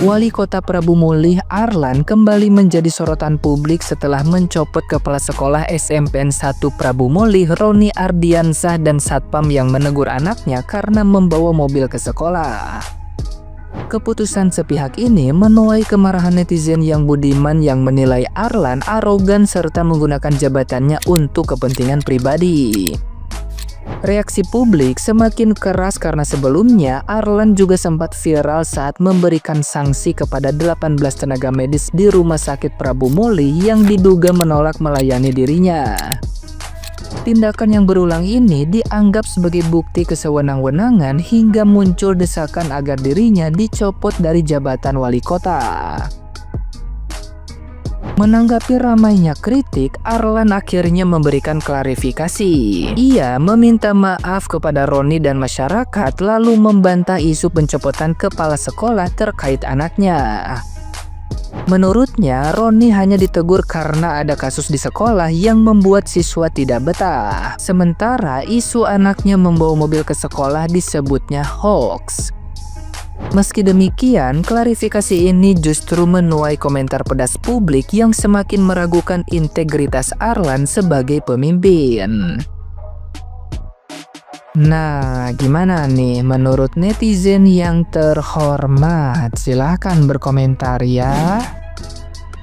Wali Kota Prabu Mulih Arlan kembali menjadi sorotan publik setelah mencopot Kepala Sekolah SMPN 1 Prabu Mulih Roni Ardiansah dan Satpam yang menegur anaknya karena membawa mobil ke sekolah. Keputusan sepihak ini menuai kemarahan netizen yang budiman yang menilai Arlan arogan serta menggunakan jabatannya untuk kepentingan pribadi. Reaksi publik semakin keras karena sebelumnya Arlan juga sempat viral saat memberikan sanksi kepada 18 tenaga medis di Rumah Sakit Prabu Mulih yang diduga menolak melayani dirinya. Tindakan yang berulang ini dianggap sebagai bukti kesewenang-wenangan hingga muncul desakan agar dirinya dicopot dari jabatan wali kota. Menanggapi ramainya kritik, Arlan akhirnya memberikan klarifikasi. Ia meminta maaf kepada Roni dan masyarakat lalu membantah isu pencopotan kepala sekolah terkait anaknya. Menurutnya, Roni hanya ditegur karena ada kasus di sekolah yang membuat siswa tidak betah. Sementara isu anaknya membawa mobil ke sekolah disebutnya hoax. Meski demikian, klarifikasi ini justru menuai komentar pedas publik yang semakin meragukan integritas Arlan sebagai pemimpin. Nah, gimana nih menurut netizen yang terhormat? Silahkan berkomentar ya.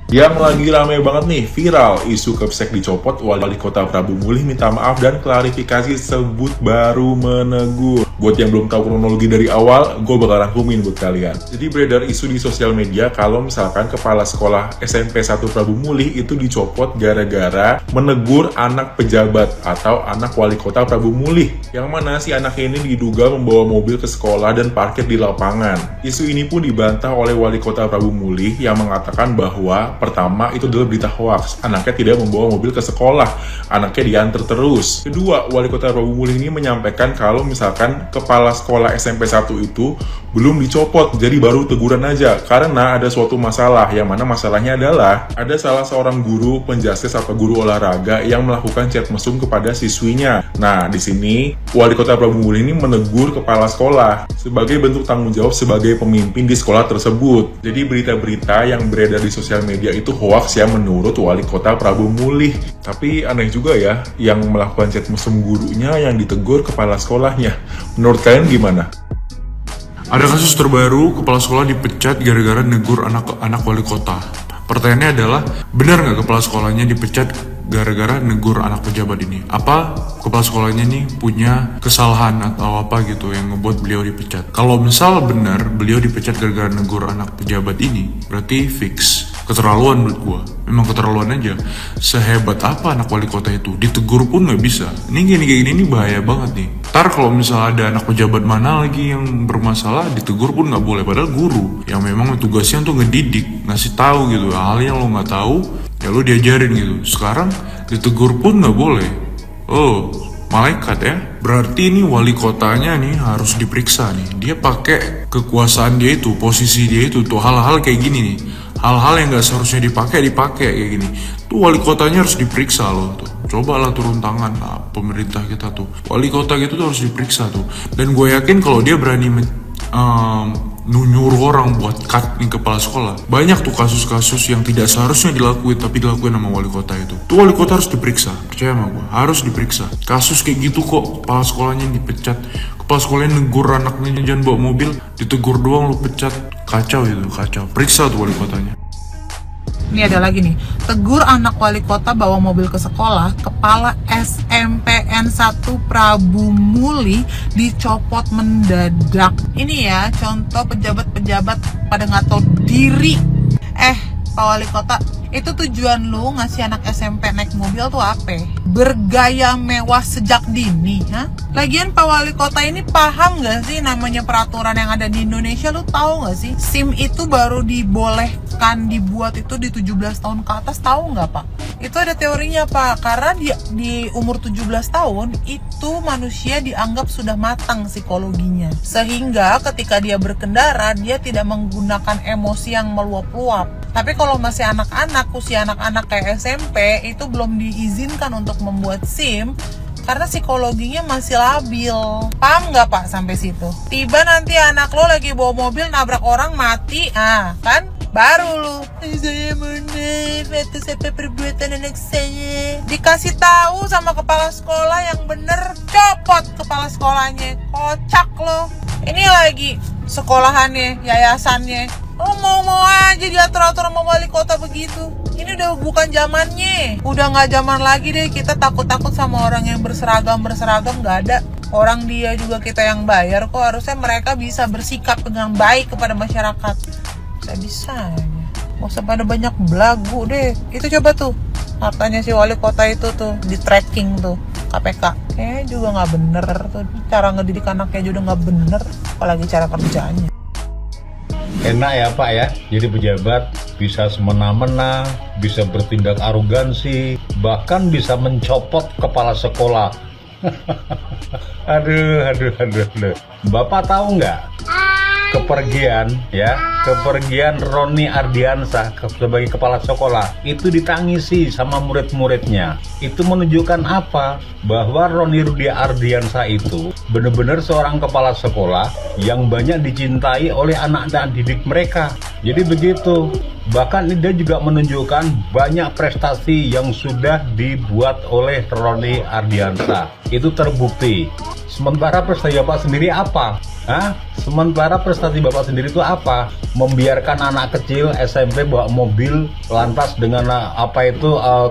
Yang lagi rame banget nih, viral isu Kepsek dicopot, Wali Kota Prabu Mulih minta maaf dan klarifikasi sebut baru menegur. Buat yang belum tahu kronologi dari awal, gue bakal rangkumin buat kalian. Jadi beredar isu di sosial media kalau misalkan kepala sekolah SMP 1 Prabu Mulih itu dicopot gara-gara menegur anak pejabat atau anak wali kota Prabu Mulih. Yang mana si anak ini diduga membawa mobil ke sekolah dan parkir di lapangan. Isu ini pun dibantah oleh wali kota Prabu Mulih yang mengatakan bahwa pertama, itu adalah berita hoaks. Anaknya tidak membawa mobil ke sekolah. Anaknya diantar terus. Kedua, wali kota Prabu Mulih ini menyampaikan kalau misalkan kepala sekolah SMP 1 itu belum dicopot, jadi baru teguran aja. Karena ada suatu masalah, yang mana masalahnya adalah ada salah seorang guru penjaskes atau guru olahraga yang melakukan chat mesum kepada siswinya. Nah, di sini wali kota Prabu Mulih ini menegur kepala sekolah sebagai bentuk tanggung jawab sebagai pemimpin di sekolah tersebut. Jadi berita-berita yang beredar di sosial media itu hoaks ya menurut wali kota Prabu Mulih. Tapi aneh juga ya, yang melakukan chat mesum gurunya yang ditegur kepala sekolahnya. Menurut kalian gimana? Ada kasus terbaru, kepala sekolah dipecat gara-gara negur anak wali kota. Pertanyaannya adalah, benar nggak kepala sekolahnya dipecat gara-gara negur anak pejabat ini? Apa kepala sekolahnya nih punya kesalahan atau apa gitu yang ngebuat beliau dipecat? Kalau misal benar beliau dipecat gara-gara negur anak pejabat ini, berarti fix keterlaluan menurut gua. Memang keterlaluan aja. Sehebat apa anak wali kota itu, ditegur pun nggak bisa. Ini kayak gini bahaya banget nih. Ntar kalau misal ada anak pejabat mana lagi yang bermasalah, ditegur pun nggak boleh. Padahal guru yang memang tugasnya untuk ngedidik, ngasih tahu gitu hal yang lo nggak tahu, ya lo diajarin gitu. Sekarang ditegur pun nggak boleh. Oh, malaikat ya. Berarti ini wali kotanya nih harus diperiksa nih. Dia pakai kekuasaan dia itu, posisi dia itu tuh hal-hal kayak gini nih. Hal-hal yang gak seharusnya dipakai kayak gini. Tuh wali kotanya harus diperiksa loh tuh. Cobalah turun tangan lah pemerintah kita tuh. Wali kota gitu tuh harus diperiksa tuh. Dan gue yakin kalau dia berani nyuruh orang buat cut nih kepala sekolah, banyak tuh kasus-kasus yang tidak seharusnya dilakuin tapi dilakuin sama wali kota itu. Tuh wali kota harus diperiksa. Percaya sama gue, harus diperiksa. Kasus kayak gitu kok, kepala sekolahnya dipecat. Kepala sekolahnya negur anaknya jangan bawa mobil, ditegur doang lu pecat. Kacau itu, kacau. Periksa tuh wali kotanya. Ini ada lagi nih, tegur anak wali kota bawa mobil ke sekolah, kepala SMPN 1 Prabu Mulih dicopot mendadak. Ini ya contoh pejabat-pejabat pada nggak tahu diri. Pak Wali Kota, itu tujuan lu ngasih anak SMP naik mobil tuh apa? Bergaya mewah sejak dini, ha? Lagian Pak Wali Kota ini paham gak sih namanya peraturan yang ada di Indonesia? Lu tahu gak sih? SIM itu baru dibolehkan dibuat itu di 17 tahun ke atas, tahu nggak Pak? Itu ada teorinya Pak, karena di umur 17 tahun itu manusia dianggap sudah matang psikologinya. Sehingga ketika dia berkendara, dia tidak menggunakan emosi yang meluap-luap. Tapi kalau masih anak-anak, usia anak-anak kayak SMP, itu belum diizinkan untuk membuat SIM karena psikologinya masih labil. Paham nggak Pak sampai situ? Tiba nanti anak lo lagi bawa mobil nabrak orang mati, kan? Baru lu, saya bener atas apa perbuatan anak saya. Dikasih tahu sama kepala sekolah yang bener, copot kepala sekolahnya. Kocak lo. Ini lagi sekolahannya, yayasannya. Lo mau aja diatur-atur sama wali kota begitu. Ini udah bukan zamannya. Udah nggak zaman lagi deh kita takut-takut sama orang yang berseragam nggak ada. Orang dia juga kita yang bayar kok, harusnya mereka bisa bersikap dengan baik kepada masyarakat. Bisa-bisanya gak usah pada banyak belagu deh. Itu coba tuh katanya si wali kota itu tuh di tracking tuh KPK, kayaknya juga nggak bener tuh, cara ngedidik anaknya juga nggak bener, apalagi cara kerjanya. Enak ya Pak ya, jadi pejabat bisa semena-mena, bisa bertindak arogansi, bahkan bisa mencopot kepala sekolah. Aduh. Bapak tahu nggak? Kepergian Roni Ardiansah sebagai kepala sekolah itu ditangisi sama murid-muridnya. Itu menunjukkan apa? Bahwa Roni Ardiansah itu benar-benar seorang kepala sekolah yang banyak dicintai oleh anak-anak didik mereka. Jadi begitu. Bahkan dia juga menunjukkan banyak prestasi yang sudah dibuat oleh Roni Ardiansah. Itu terbukti. Sementara prestasi Bapak sendiri apa? Sementara prestasi Bapak sendiri itu apa? Membiarkan anak kecil SMP bawa mobil lantas dengan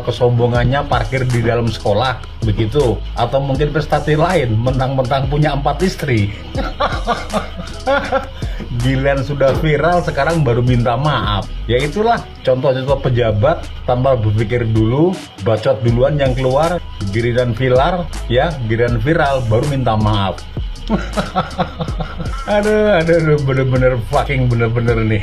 kesombongannya parkir di dalam sekolah, begitu? Atau mungkin prestasi lain, mentang-mentang punya 4 istri. Giliran sudah viral sekarang baru minta maaf. Ya itulah contoh-contoh pejabat tanpa berpikir dulu, bacot duluan yang keluar, giliran giliran viral baru minta maaf. Aduh, bener-bener nih.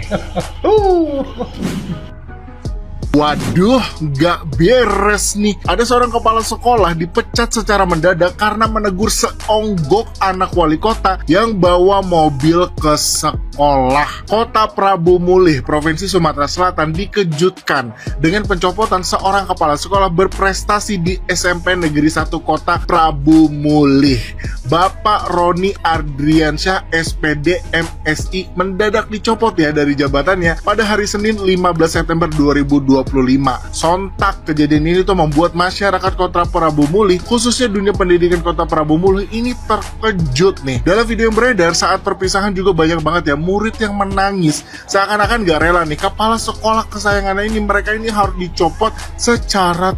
Waduh, gak beres nih. Ada seorang kepala sekolah dipecat secara mendadak karena menegur seonggok anak wali kota yang bawa mobil ke sekolah. Kota Prabu Mulih, Provinsi Sumatera Selatan dikejutkan dengan pencopotan seorang kepala sekolah berprestasi di SMP Negeri 1 Kota Prabu Mulih. Bapak Roni Ardiansyah SPD MSI mendadak dicopot ya dari jabatannya pada hari Senin 15 September 2025. Sontak kejadian ini tuh membuat masyarakat Kota Prabu Mulih, khususnya dunia pendidikan Kota Prabu Mulih ini terkejut nih. Dalam video yang beredar saat perpisahan juga banyak banget ya murid yang menangis, seakan-akan gak rela nih kepala sekolah kesayangannya ini, mereka ini harus dicopot secara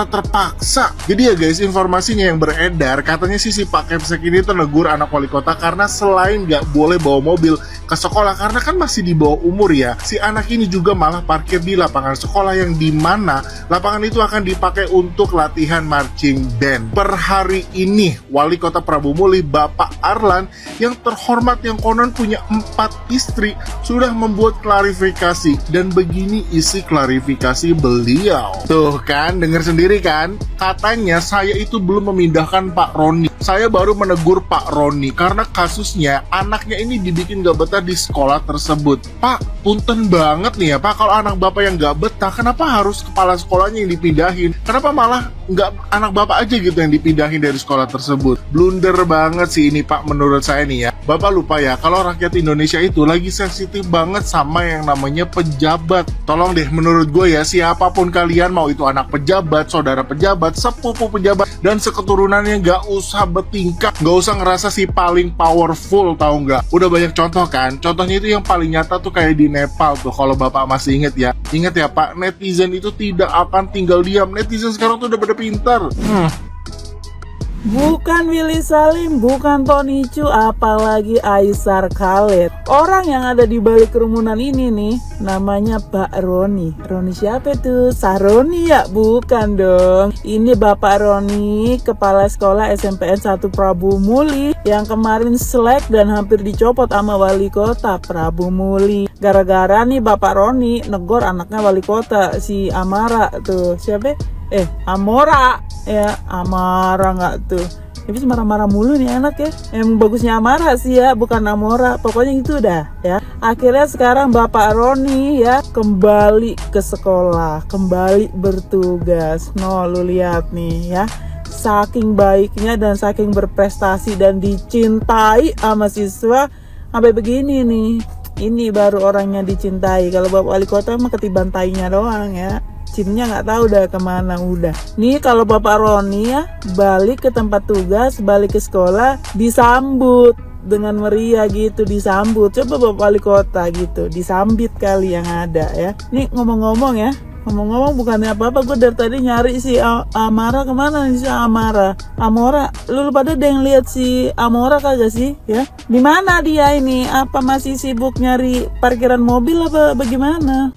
terpaksa. Jadi ya guys, informasinya yang beredar katanya si Pak Kepsek ini tuh negur anak wali kota karena selain gak boleh bawa mobil ke sekolah karena kan masih di bawah umur ya, si anak ini juga malah parkir di lapangan sekolah yang dimana lapangan itu akan dipakai untuk latihan marching band. Per hari ini wali kota Prabu Mulih Bapak Arlan yang terhormat yang konon punya 4 istri sudah membuat klarifikasi, dan begini isi klarifikasi beliau. Tuh kan, dengar sendiri kan, katanya saya itu belum memindahkan Pak Roni, saya baru menegur Pak Roni karena kasusnya anaknya ini dibikin gak betah di sekolah tersebut. Pak, punten banget nih ya Pak, kalau anak Bapak yang gak betah, kenapa harus kepala sekolahnya yang dipindahin? Kenapa malah nggak anak Bapak aja gitu yang dipindahin dari sekolah tersebut? Blunder banget sih ini Pak menurut saya nih ya. Bapak lupa ya kalau rakyat Indonesia itu lagi sensitif banget sama yang namanya pejabat. Tolong deh, menurut gue ya, siapapun kalian, mau itu anak pejabat, saudara pejabat, sepupu pejabat, dan seketurunannya, gak usah bertingkah, gak usah ngerasa si paling powerful, tahu nggak? Udah banyak contoh kan? Contohnya itu yang paling nyata tuh kayak di Nepal tuh, kalau Bapak masih inget ya. Ingat ya Pak, netizen itu tidak akan tinggal diam. Netizen sekarang tuh udah pada pintar. Bukan Willy Salim, bukan Tony Chu, apalagi Aisar Khaled. Orang yang ada di balik kerumunan ini nih, namanya Pak Roni. Roni siapa tuh? Saroni ya? Bukan dong. Ini Bapak Roni, Kepala Sekolah SMPN 1 Prabu Mulih, yang kemarin selek dan hampir dicopot sama Wali Kota Prabu Mulih. Gara-gara nih Bapak Roni negor anaknya Wali Kota, si Amara tuh. Siapa? Amora ya, Amara nggak tuh. Tapi marah-marah mulu nih anak ya. Emang bagusnya Amara sih ya, bukan Amora. Pokoknya itu dah ya. Akhirnya sekarang Bapak Roni ya kembali ke sekolah, kembali bertugas. No, lu lihat nih ya. saking baiknya dan saking berprestasi dan dicintai sama siswa sampai begini nih. Ini baru orangnya dicintai. Kalau Bapak Wali Kota mah ketiban tainya doang ya. Cimnya nggak tahu udah kemana udah. Nih kalau Bapak Roni ya balik ke tempat tugas, balik ke sekolah, disambut dengan meriah gitu, disambut. Coba Bapak Wali Kota gitu, disambit kali yang ada ya. Nih ngomong-ngomong ya, ngomong-ngomong bukannya apa-apa, gue dari tadi nyari si Amara kemana nih si Amara. Amora, lu pada ada yang lihat si Amora kagak sih ya? Di mana dia ini? Apa masih sibuk nyari parkiran mobil apa bagaimana?